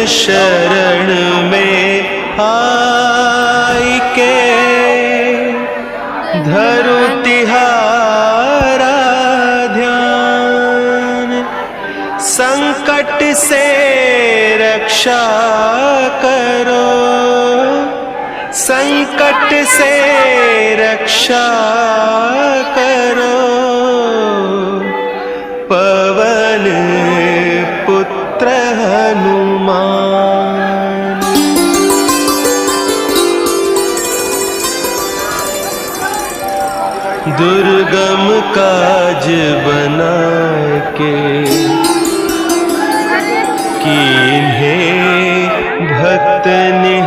शरण में आई के धरु तिहारा ध्यान। संकट से रक्षा करो, संकट से रक्षा करो, पवन पुत्र हनुमान। दुर्गम काज बना के कीन्हे भक्त निहारा।